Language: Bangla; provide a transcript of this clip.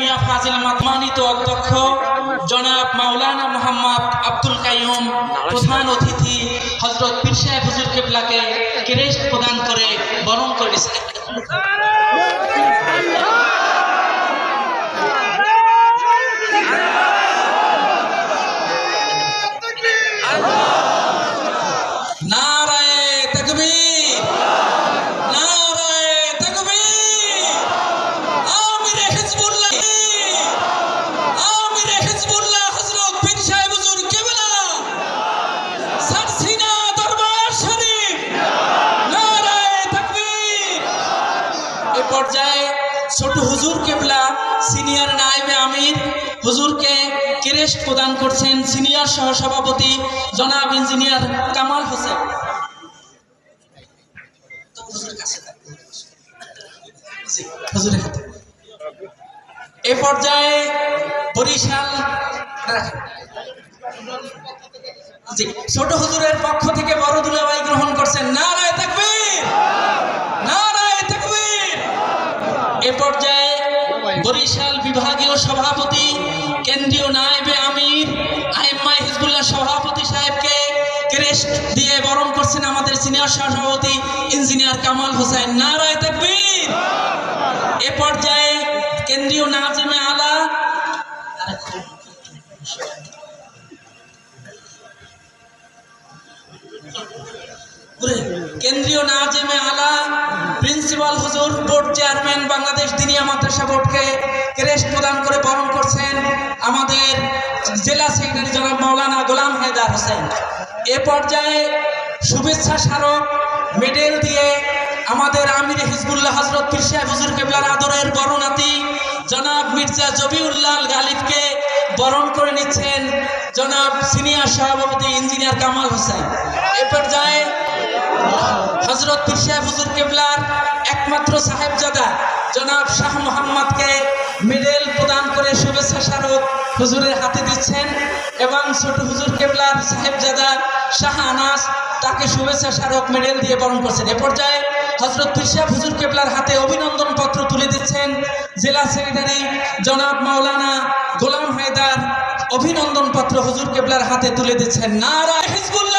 মিয়া ফাজিল সম্মানিত অধ্যক্ষ জনাব মাওলানা মোহাম্মদ আব্দুল কাইয়ুম, প্রধান অতিথি হযরত পীর সাহেব হুজুর কিবলাকে ক্রেস্ট প্রদান করে বরণ করেছেন। পর্যায়ে ছোট হুজুর কেবলা সিনিয়র নায়েবে আমির হুজুরকে ক্রেস্ট প্রদান করছেন সিনিয়র সহসভাপতি জনাব ইঞ্জিনিয়ার কামাল হোসেন। এ পর্যায়ে বরিশাল ছোট হুজুরের পক্ষ থেকে বড় দুলাভাই গ্রহণ করছেন। নারায়ে তাকবীর, নারায়ে তাকবীর। এ পর্যায়ে বরিশাল বিভাগীয় সভাপতি কেন্দ্রীয় নায়েবে আমির আইম্মায়ে হিজবুল্লাহ সভাপতি সাহেবকে ক্রেস্ট দিয়ে বরণ করছেন আমাদের সিনিয়র সভাপতি ইঞ্জিনিয়ার কামাল হোসেন। নারায়ে তাকবীর। এ পর্যায়ে কেন্দ্রীয় নাজিমে আলা কেন্দ্রীয় নাজিমে আলা প্রিন্সিপাল হুজুর বোর্ড চেয়ারম্যান বাংলাদেশ দিনিয়া মাদ্রাসা বোর্ডকে ক্রেস্ট প্রদান করে বরণ করছেন আমাদের জেলা সেক্রেটারি জনাব মাওলানা গোলাম হায়দার হোসেন। এ পর্যায়ে শুভেচ্ছা স্মারক মেডেল দিয়ে আমাদের আমির হিজবুল্লাহ হযরত পীর সাহেব হুজুর কিবলার আদরের বরণাতি জনাব মির্জা জবিউল্লাহ গালিবকে বরণ করে নিচ্ছেন জনাব সিনিয়র সভাপতি ইঞ্জিনিয়ার কামাল হোসেন। এ পর্যায়ে হযরত পীর সাহেব হুজুর কিবলার একমাত্র সাহেবজাদা জনাব শাহ মোহাম্মদকে মেডেল প্রদান করে শুভেচ্ছা স্মারক হুজুরের হাতে দিচ্ছেন এবং ছোট হুজুর কিবলার সাহেবজাদা শাহ আনাস তাকে শুভেচ্ছা স্মারক মেডেল দিয়ে বরণ করছেন। এ পর্যায়ে হযরত পীর সাহেব হুজুর কিবলার হাতে অভিনন্দন পত্র তুলে দিচ্ছেন জেলা সেক্রেটারি জনাব মাওলানা গোলাম হায়দার। অভিনন্দন পত্র হুজুর কিবলার হাতে তুলে দিচ্ছেন। নারায়ে হিজবুল্লাহ।